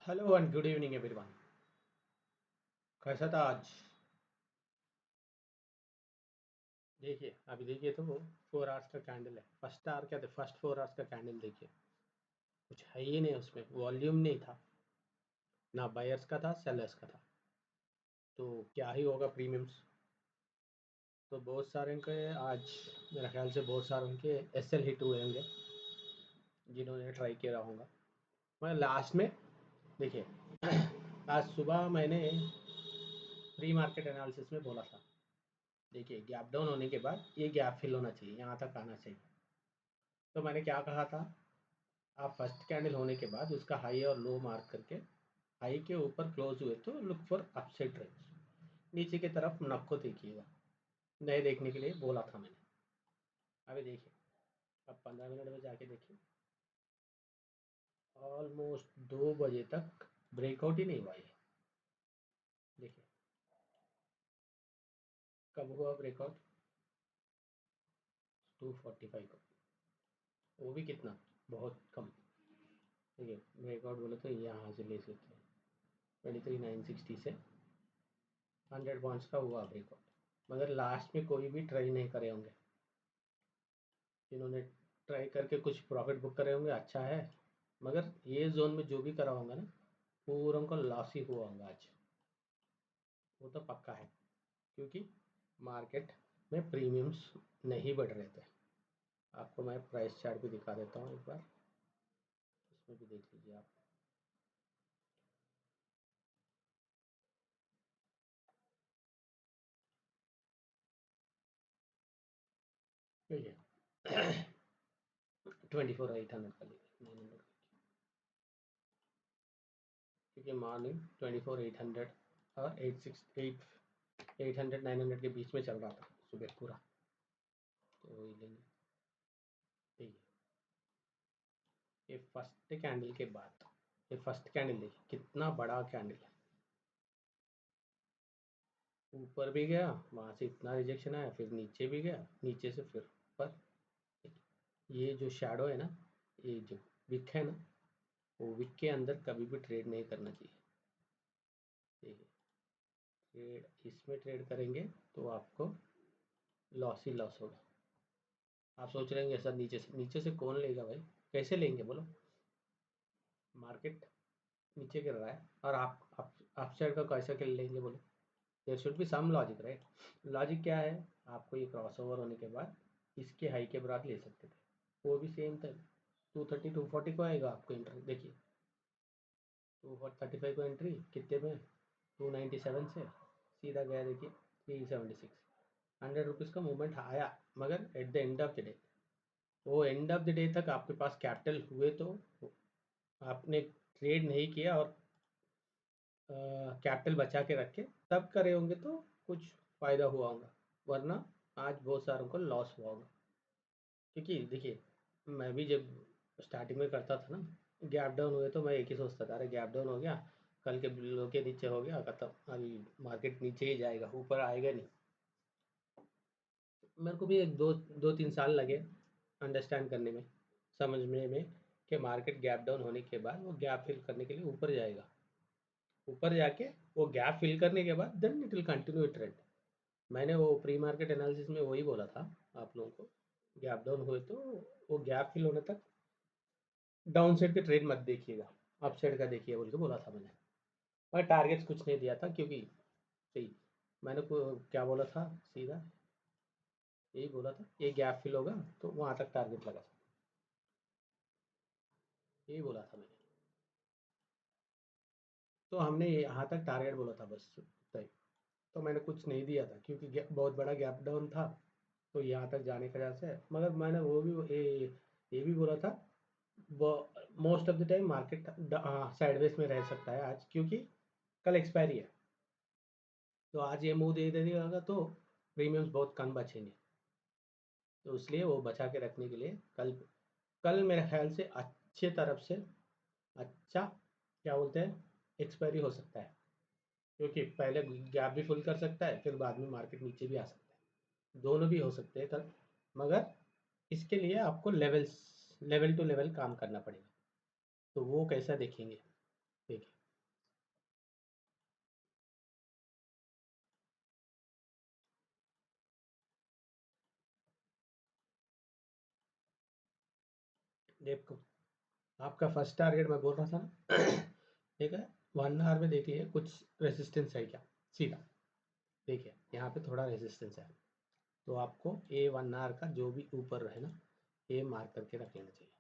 Hello and good evening everyone. कैसा था आज? देखिए अभी देखिए तो वो 4 आवर्स का कैंडल है। फर्स्ट आवर क्या थे, फर्स्ट 4 आवर्स का कैंडल देखिए, कुछ है ही नहीं उसमें, वॉल्यूम नहीं था, ना बायर्स का था सेलर्स का था। तो क्या ही होगा प्रीमियम्स। तो बहुत सारे के आज मेरा ख्याल से बहुत सारे के एस एल हिट हुए होंगे जिन्होंने ट्राई किया होगा। मैं लास्ट में देखिए आज सुबह मैंने प्री मार्केट एनालिसिस में बोला था, देखिए गैप डाउन होने के बाद ये गैप फिल होना चाहिए, यहाँ तक आना चाहिए। तो मैंने क्या कहा था, आप फर्स्ट कैंडल होने के बाद उसका हाई और लो मार्क करके हाई के ऊपर क्लोज हुए तो लुक फॉर अपसाइड ट्रेंड्स, नीचे की तरफ नक को देखिएगा। नए देखने के लिए बोला था मैंने। अभी देखिए, अब 15 मिनट में जाके देखिए, ऑलमोस्ट 2 बजे तक ब्रेकआउट ही नहीं हुआ ये। देखिए कब हुआ ब्रेकआउट, 2:45 को, वो भी कितना, बहुत कम। देखिए ब्रेकआउट बोले तो यहाँ से ले सकते हैं, 23,960 से 100 पॉइंट्स का हुआ ब्रेकआउट। मगर लास्ट में कोई भी ट्राई नहीं करे होंगे, जिन्होंने ट्राई करके कुछ प्रॉफिट बुक करे होंगे अच्छा है, मगर ये जोन में जो भी करा होगा ना, पूरा उनको लॉस ही हुआ होगा आज, वो तो पक्का है। क्योंकि मार्केट में प्रीमियम्स नहीं बढ़ रहे थे। आपको मैं प्राइस चार्ट भी दिखा देता हूँ एक बार, इसमें भी देख लीजिए आप। देखिए 24,800 का लीजिए, 900, क्योंकि मॉर्निंग 24,800 और 800 के बीच में चल रहा था सुबह पूरा। तो वही लेंगे। देखिए ये फर्स्ट कैंडल के बाद, ये फर्स्ट कैंडल देखिए कितना बड़ा कैंडल है, ऊपर भी गया, वहाँ से इतना रिजेक्शन आया, फिर नीचे भी गया, नीचे से फिर ऊपर। ये जो शैडो है ना, ये जो विक है ना, वो विक के अंदर कभी भी ट्रेड नहीं करना चाहिए। देखिए ट्रेड इसमें ट्रेड करेंगे तो आपको लॉस ही लॉस होगा। आप सोच रहे हैं सर नीचे से कौन लेगा भाई, कैसे लेंगे बोलो। मार्केट नीचे गिर रहा है और आप साइड का कैसे कर लेंगे बोलो। There should be some logic right. Logic क्या है, आपको ये क्रॉसओवर होने के बाद इसके हाई के बाद ले सकते थे, वो भी सेम था। 230 240 को आएगा आपको एंट्री, देखिए 235 को एंट्री कितने में, 297 से सीधा गया देखिए 376। 100 रुपीज़ का मूवमेंट आया, मगर at the end of the day, वो एंड ऑफ द डे तक आपके पास कैपिटल हुए तो आपने ट्रेड नहीं किया और कैपिटल बचा के रखे तब करे होंगे तो कुछ फ़ायदा हुआ होगा, वरना आज बहुत सारों को लॉस हुआ होगा। क्योंकि देखिए मैं भी जब स्टार्टिंग में करता था ना, गैप डाउन हुए तो मैं एक ही सोचता था, अरे गैप डाउन हो गया, कल के बिलो के नीचे हो गया खत्म, अभी मार्केट नीचे ही जाएगा, ऊपर आएगा नहीं। मेरे को भी एक दो 2-3 साल लगे अंडरस्टैंड करने में, समझने में, कि मार्केट गैप डाउन होने के बाद वो गैप फिल करने के लिए ऊपर जाएगा, ऊपर जाके वो गैप फिल करने के बाद then it will continue trend. मैंने वो प्री मार्केट एनालिसिस में वही बोला था आप लोगों को, गैप डाउन हुए तो वो गैप फिल होने तक डाउन साइड के ट्रेड मत देखिएगा, अप साइड का देखिए बोल के बोला था मैंने। और टारगेट्स कुछ नहीं दिया था, क्योंकि सही मैंने को क्या बोला था, सीधा यही बोला था, ये गैप फिल होगा तो वहाँ तक टारगेट लगा था, यही बोला था मैंने। तो हमने यहाँ तक टारगेट बोला था बस तय। तो मैंने कुछ नहीं दिया था क्योंकि बहुत बड़ा गैप डाउन था, तो यहाँ तक जाने का चांस है, मगर मैंने वो भी ये भी बोला था, वो most of the time market sideways में रह सकता है आज, क्योंकि कल एक्सपायरी है। तो आज ये मुंह दे देगा तो प्रीमियम्स बहुत कम बचेंगे, तो इसलिए वो बचा के रखने के लिए कल कल मेरे ख्याल से अच्छे तरफ से अच्छा क्या बोलते हैं, एक्सपायरी हो सकता है, क्योंकि पहले गैप भी फुल कर सकता है, फिर बाद में मार्केट नीचे भी आ सकता है, दोनों भी हो सकते हैं कल। मगर इसके लिए आपको लेवल टू लेवल काम करना पड़ेगा। तो वो कैसा देखेंगे, देखिए देखो, आपका फर्स्ट टारगेट मैं बोल रहा था ना ठीक है, 1 आवर में देखिए कुछ रेजिस्टेंस है क्या, सीधा देखिए यहाँ पे थोड़ा रेजिस्टेंस है, तो आपको ए 1 आवर का जो भी ऊपर है ना, ये मार्क करके रख लेना चाहिए।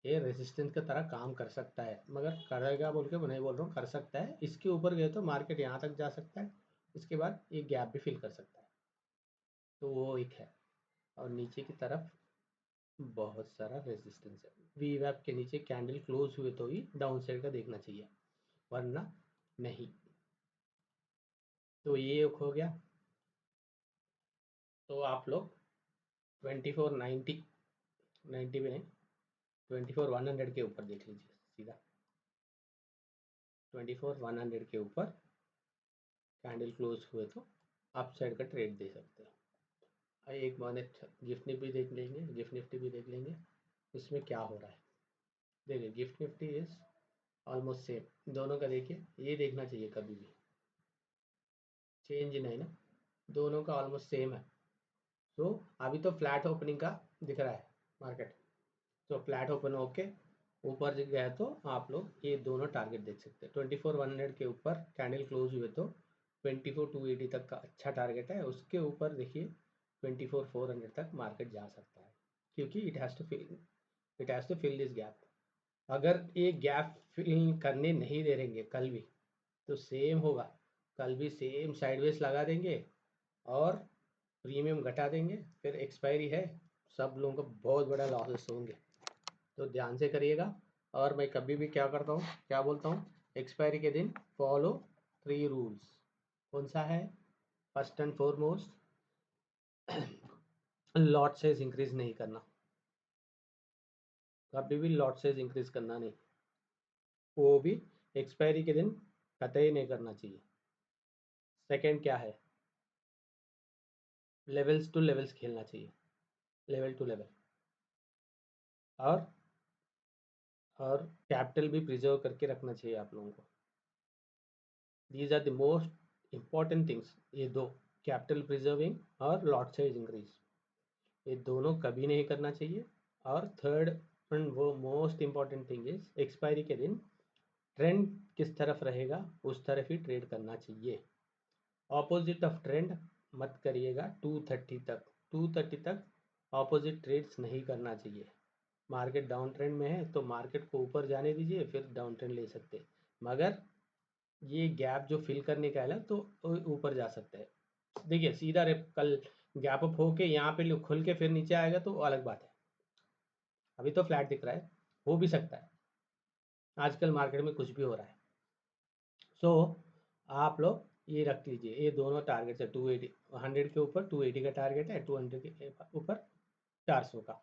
ये रेजिस्टेंस की तरह काम कर सकता है, मगर करेगा बोल के मैं नहीं बोल रहा हूँ, कर सकता है। इसके ऊपर गए तो मार्केट यहाँ तक जा सकता है, इसके बाद ये गैप भी फिल कर सकता है, तो वो एक है। और नीचे की तरफ बहुत सारा रेजिस्टेंस है, वी वैप के नीचे कैंडल क्लोज हुए तो ही डाउन साइड का देखना चाहिए, वरना नहीं। तो ये एक हो गया। तो आप लोग 2490, 90 भी नहीं, 24,100 के ऊपर देख लीजिए सीधा, 24,100 के ऊपर कैंडल क्लोज हुए तो अप साइड का ट्रेड दे सकते हो। एक मिनट, गिफ्ट निफ्टी देख लेंगे, गिफ्ट निफ्टी भी देख लेंगे इसमें क्या हो रहा है। देखिए gift Nifty is almost same, दोनों का देखिए, ये देखना चाहिए कभी भी चेंज नहीं ना, दोनों का ऑलमोस्ट सेम है। तो अभी तो फ्लैट ओपनिंग का दिख रहा है मार्केट, तो फ्लैट ओपन होके ऊपर गया तो आप लोग ये दोनों टारगेट देख सकते हैं। 24,100 के ऊपर कैंडल क्लोज हुए तो 24,280 तक का अच्छा टारगेट है, उसके ऊपर देखिए 24,400 तक मार्केट जा सकता है, क्योंकि it has to fill this gap. अगर ये गैप फिल करने नहीं दे रहेंगे कल भी, तो सेम होगा, कल भी सेम साइडवेज लगा देंगे और प्रीमियम घटा देंगे, फिर एक्सपायरी है, सब लोगों को बहुत बड़ा लॉसेस होंगे। तो ध्यान से करिएगा। और मैं कभी भी क्या करता हूँ, क्या बोलता हूँ, एक्सपायरी के दिन फॉलो 3 रूल्स। कौन सा है? First and foremost, lot size increase नहीं करना, कभी भी लॉट साइज इंक्रीज करना नहीं, वो भी एक्सपायरी के दिन कतई नहीं करना चाहिए। सेकेंड क्या है? लेवल्स टू लेवल्स खेलना चाहिए, लेवल टू लेवल। और और कैपिटल भी प्रिजर्व करके रखना चाहिए आप लोगों को। These are the most important things, ये दो, कैपिटल प्रिजर्विंग और लॉट साइज इंक्रीज, ये दोनों कभी नहीं करना चाहिए। और थर्ड एंड वो most important thing is, expiry के दिन ट्रेंड किस तरफ रहेगा उस तरफ ही ट्रेड करना चाहिए, ऑपोजिट ऑफ ट्रेंड मत करिएगा। 230 तक, 230 तक ऑपोजिट ट्रेड्स नहीं करना चाहिए। मार्केट डाउन ट्रेंड में है तो मार्केट को ऊपर जाने दीजिए, फिर डाउन ट्रेंड ले सकते हैं, मगर ये गैप जो फिल करने का है ना, तो ऊपर जा सकता है। देखिए सीधा कल गैप अप होके यहाँ पे खुल के फिर नीचे आएगा तो अलग बात है, अभी तो फ्लैट दिख रहा है, हो भी सकता है, आजकल मार्केट में कुछ भी हो रहा है। सो आप लोग ये रख लीजिए, ये दोनों टारगेट है, 280, 100 के ऊपर 280 का टारगेट है, 200 के ऊपर 400 का,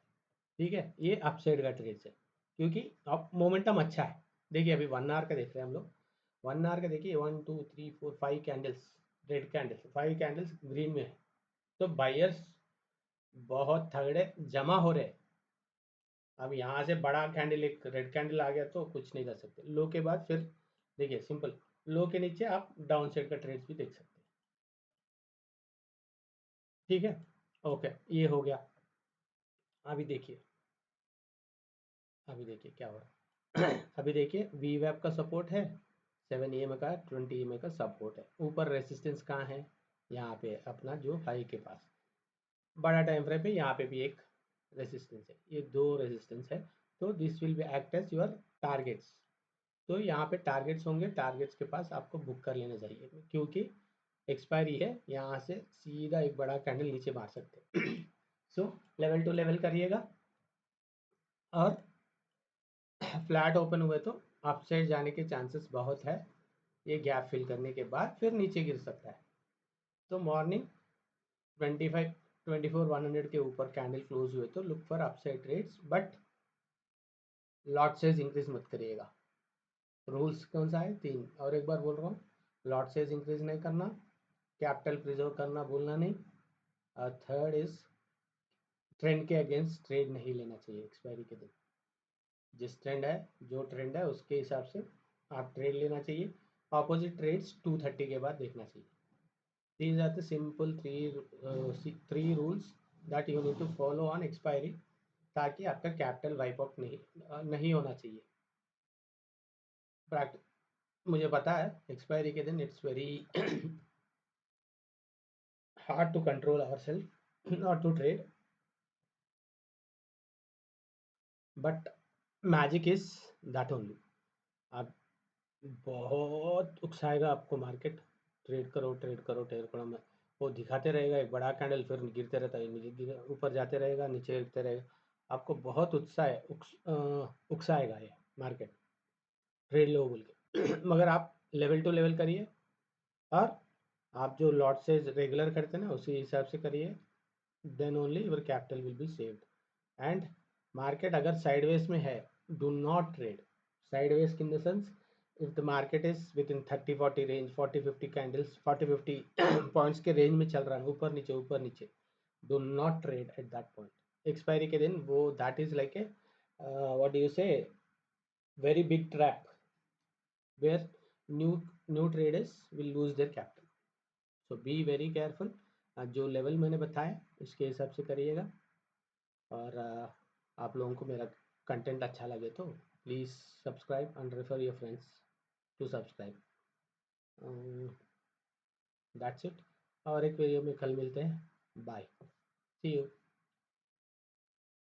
ठीक है। ये अपसाइड का ट्रेड है, क्योंकि अब मोमेंटम अच्छा है। देखिए अभी 1 आवर का देख रहे हैं हम लोग, 1 आवर का देखिए, 1 2 3 4 5 candles, red candles, 5 candles green में है, तो बायर्स बहुत तगड़े जमा हो रहे हैं। अब यहाँ से बड़ा कैंडल, एक रेड कैंडल आ गया तो कुछ नहीं कर सकते, लो के बाद फिर देखिए सिंपल, लो के नीचे आप डाउन साइड का ट्रेड्स भी देख सकते हैं, ठीक है। ओके, ये हो गया। अभी देखिए, अभी देखिए क्या हो रहा है अभी देखिए वी वैप का सपोर्ट है, 7 EMA का, 20 EMA का सपोर्ट है, ऊपर रेसिस्टेंस कहाँ है, यहाँ पे अपना जो हाई के पास, बड़ा टाइम फ्रेम पे यहाँ पे भी एक रेसिस्टेंस है, ये दो रेसिस्टेंस है। तो this will be act as your targets, तो यहाँ पे टारगेट्स होंगे, टारगेट्स के पास आपको बुक कर लेना चाहिए, क्योंकि एक्सपायरी है, यहाँ से सीधा एक बड़ा कैंडल नीचे मार सकते हैं सो लेवल टू लेवल करिएगा, और फ्लैट ओपन हुए तो अपसाइड जाने के चांसेस बहुत है, ये गैप फिल करने के बाद फिर नीचे गिर सकता है। तो मॉर्निंग 24,100 के ऊपर कैंडल क्लोज हुए तो look for upside trades, but lot size increase मत करिएगा। रूल्स कौन सा है? 3, और एक बार बोल रहा हूँ, लॉट साइज इंक्रीज नहीं करना, कैपिटल प्रिजर्व करना भूलना नहीं, और थर्ड इज ट्रेंड के अगेंस्ट ट्रेड नहीं लेना चाहिए एक्सपायरी के दिन। जिस ट्रेंड है, जो ट्रेंड है उसके हिसाब से आप ट्रेड लेना चाहिए, ऑपोजिट ट्रेड्स 2:30 के बाद देखना चाहिए। These are the simple three rules that you need to follow on expiry, ताकि आपका कैपिटल वाइप आउट नहीं होना चाहिए। मुझे पता है एक्सपायरी के दिन it's very hard to control our self not to trade, but magic is that only. आप बहुत उकसाएगा आपको मार्केट, ट्रेड करो ट्रेड करो ट्रेड करो में, वो दिखाते रहेगा एक बड़ा कैंडल, फिर गिरते रहता है, नीचे ऊपर जाते रहेगा, नीचे गिरते रहेगा, आपको बहुत उत्साह है, उकसाएगा ये मार्केट ट्रेड लो बोल के। मगर आप लेवल टू लेवल करिए, और आप जो लॉट से रेगुलर करते हैं ना उसी हिसाब से करिए, then only your capital will be saved. And market अगर साइडवेज में है, do not trade sideways in the sense, if the market is within 30-40 range, 40-50 candles, 40-50 points के रेंज में चल रहा है, ऊपर नीचे, do not trade at that point. Expiry के दिन वो that is like a what do you say, very big trap where new traders will lose their capital. So be very careful. जो लेवल मैंने बताया उसके हिसाब से करिएगा, और आप लोगों को मेरा कंटेंट अच्छा लगे तो please subscribe and refer your friends to subscribe. That's it, और एक वीडियो में कल मिलते हैं, बाय, सी यू।